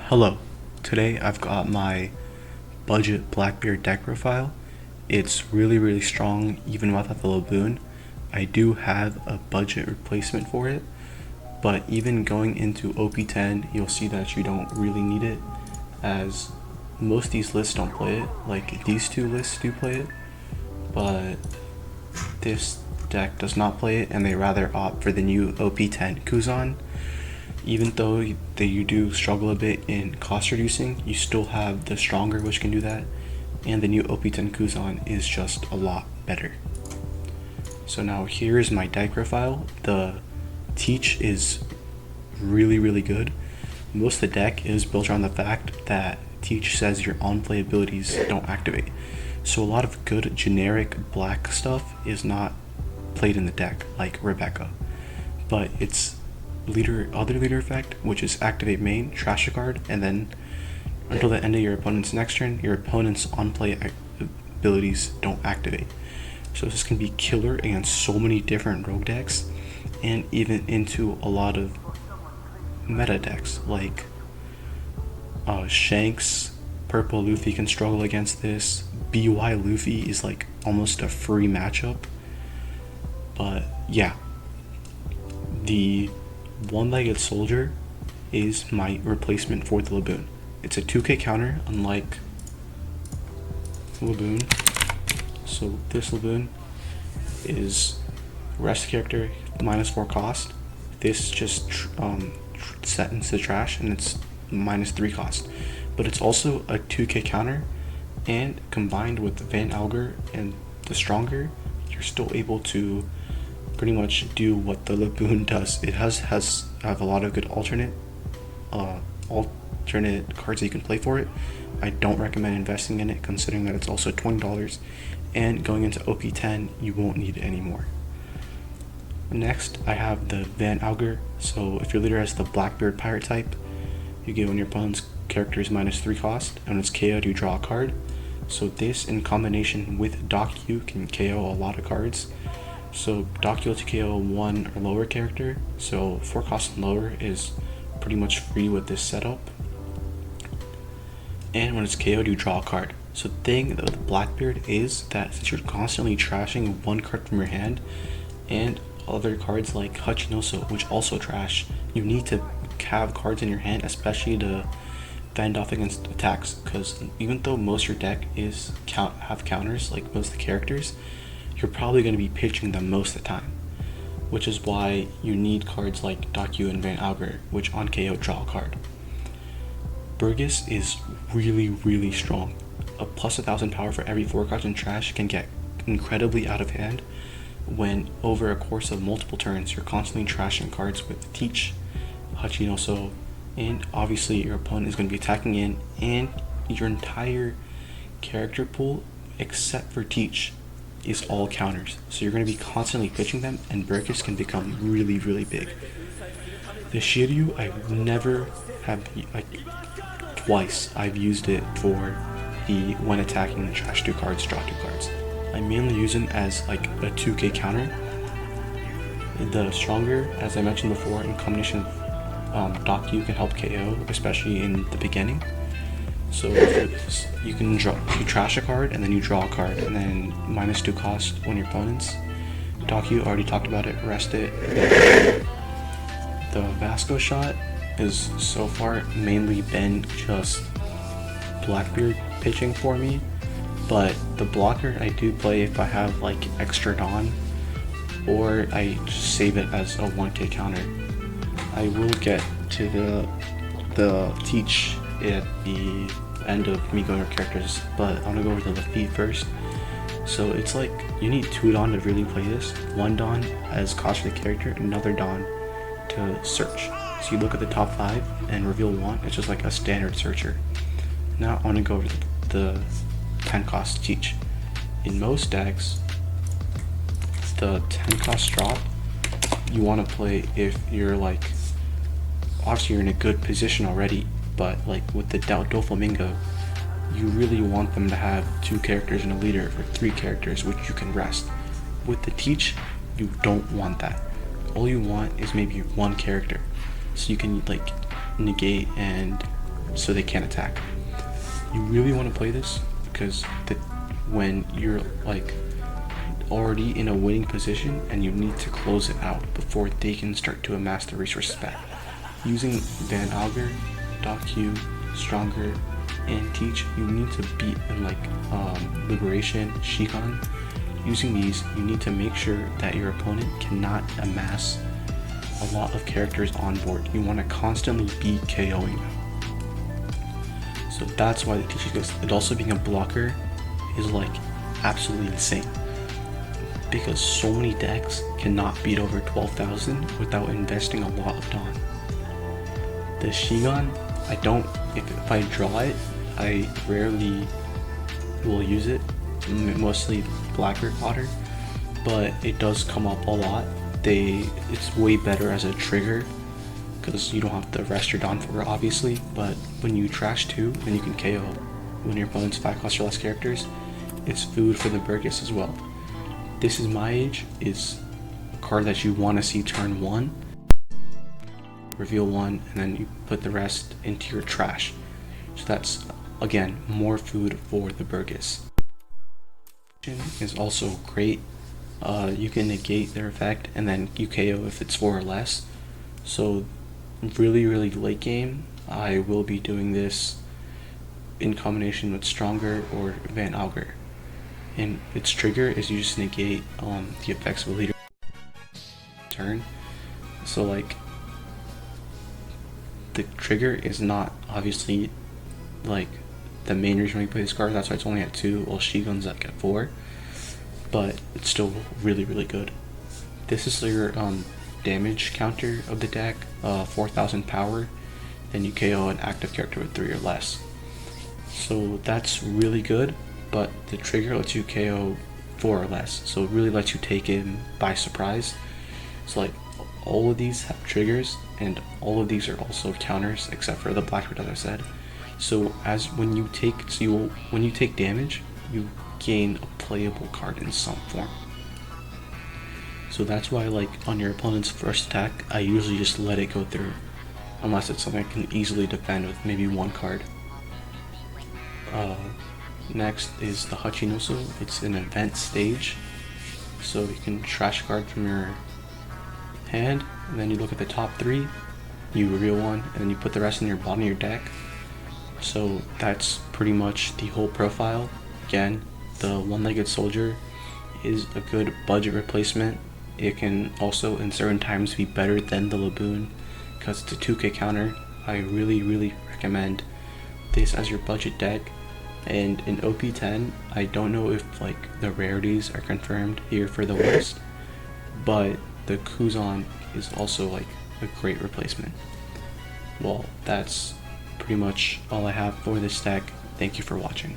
Hello, today I've got my budget Blackbeard deck profile. It's really strong even without the Laboon. I do have a budget replacement for it, but even going into OP10 you'll see that you don't really need it, as most of these lists don't play it. Like these two lists do play it, but this deck does not play it, and they rather opt for the new OP10 Kuzan. Even though you do struggle a bit in cost reducing, you still have the stronger, which can do that, and the new OP10 Kuzan is just a lot better. So now here is my deck profile. The teach is really good. Most of the deck is built around the fact that teach says your on-play abilities don't activate. So a lot of good generic black stuff is not played in the deck, like Rebecca, but it's other leader effect, which is activate main, trash a card, and then until the end of your opponent's next turn, your opponent's on-play abilities don't activate. So this can be killer against so many different rogue decks, and even into a lot of meta decks like Shanks. Purple Luffy can struggle against this. BY Luffy is like almost a free matchup. But yeah, the one-legged soldier is my replacement for the Laboon. It's a 2k counter, unlike Laboon. So this Laboon is rest character, -4 cost. This just set into the trash, and it's -3 cost. But it's also a 2k counter, and combined with Van Alger and the stronger, you're still able to pretty much do what the Laboon does. It has a lot of good alternate cards that you can play for it. I don't recommend investing in it, considering that it's also $20, and going into OP10 you won't need it anymore. Next I have the Van Alger. So if your leader has the Blackbeard pirate type, you get when your opponent's character is -3 cost, and when it's KO'd you draw a card. So this in combination with Dock U can KO a lot of cards. So Dock U to KO 1 or lower character, so 4 cost and lower is pretty much free with this setup. And when it's KO'd you draw a card. So the thing with Blackbeard is that since you're constantly trashing one card from your hand, and other cards like Hachinoso, which also trash, you need to have cards in your hand, especially to fend off against attacks, because even though most of your deck is have counters like most of the characters, you're probably going to be pitching them most of the time, which is why you need cards like Dock U and Van Alger, which on KO draw a card. Burgess is really strong. A +1000 power for every 4 cards in trash can get incredibly out of hand when over a course of multiple turns you're constantly trashing cards with Teach, Hachinoso, and obviously your opponent is going to be attacking in, and your entire character pool except for Teach is all counters. So you're going to be constantly pitching them, and Burgess can become really big. The Shiryu, I never have, like twice I've used it for the when attacking trash 2 cards, draw 2 cards. I mainly use it as like a 2k counter. The stronger, as I mentioned before, in combination with Dock U can help KO, especially in the beginning. So you can trash a card and then you draw a card, and then -2 cost on your opponents. Dock U, already talked about it, rest it. The Vasco shot is so far mainly been just Blackbeard pitching for me, but the blocker I do play if I have like extra Dawn, or I just save it as a 1k counter. I will get to the teach at the end of me going over characters, but I'm gonna go over the feat first. So it's like you need 2 Dawn to really play this. 1 Dawn as cost for the character, another Dawn to search. So you look at the top 5 and reveal 1, it's just like a standard searcher. Now I want to go over the 10 cost teach. In most decks, the 10 cost drop you want to play if you're like, obviously you're in a good position already, but like with the Doflamingo, you really want them to have 2 characters and a leader, or 3 characters which you can rest. With the teach, you don't want that. All you want is maybe 1 character, so you can like negate and so they can't attack. You really want to play this because when you're like already in a winning position and you need to close it out before they can start to amass the resources back. Using Van Augur, Doc Q, Stronger, and Teach, you need to beat in like Liberation, Shikan. Using these, you need to make sure that your opponent cannot amass a lot of characters on board. You want to constantly be KOing them. So that's why they teach you this. And also being a blocker is like absolutely insane, because so many decks cannot beat over 12,000 without investing a lot of Dawn. The Shigan, if I draw it, I rarely will use it, mostly Blackbeard fodder, but it does come up a lot. It's way better as a trigger because you don't have to rest your Dawn for it, obviously, but when you trash 2, then you can KO when your opponent's 5 cost or less characters. It's food for the Burgess as well. This Is My Age is a card that you want to see turn 1, reveal 1, and then you put the rest into your trash. So that's, again, more food for the Burgess. Is also great. You can negate their effect and then you KO if it's 4 or less. So really late game, I will be doing this in combination with Stronger or Van Augur. And its trigger is you just negate the effects of a leader turn. So like the trigger is not obviously like the main reason we play this card. That's why it's only at 2, while Shigun's like at 4. But it's still really good. This is your damage counter of the deck, 4,000 power, and you KO an active character with 3 or less. So that's really good, but the trigger lets you KO 4 or less, so it really lets you take him by surprise. So like all of these have triggers, and all of these are also counters, except for the Blackbeard, as I said. So when you take damage, you gain a playable card in some form. So that's why, like, on your opponent's first attack, I usually just let it go through, unless it's something I can easily defend with maybe 1 card. Next is the Hachinoso. It's an event stage, so you can trash a card from your hand, and then you look at the top 3, you reveal 1, and then you put the rest in your bottom of your deck. So that's pretty much the whole profile. Again, the one-legged soldier is a good budget replacement. It can also in certain times be better than the Laboon because it's a 2k counter. I really recommend this as your budget deck. And in OP10, I don't know if like the rarities are confirmed here for the West, but the Kuzan is also like a great replacement. Well, that's pretty much all I have for this deck. Thank you for watching.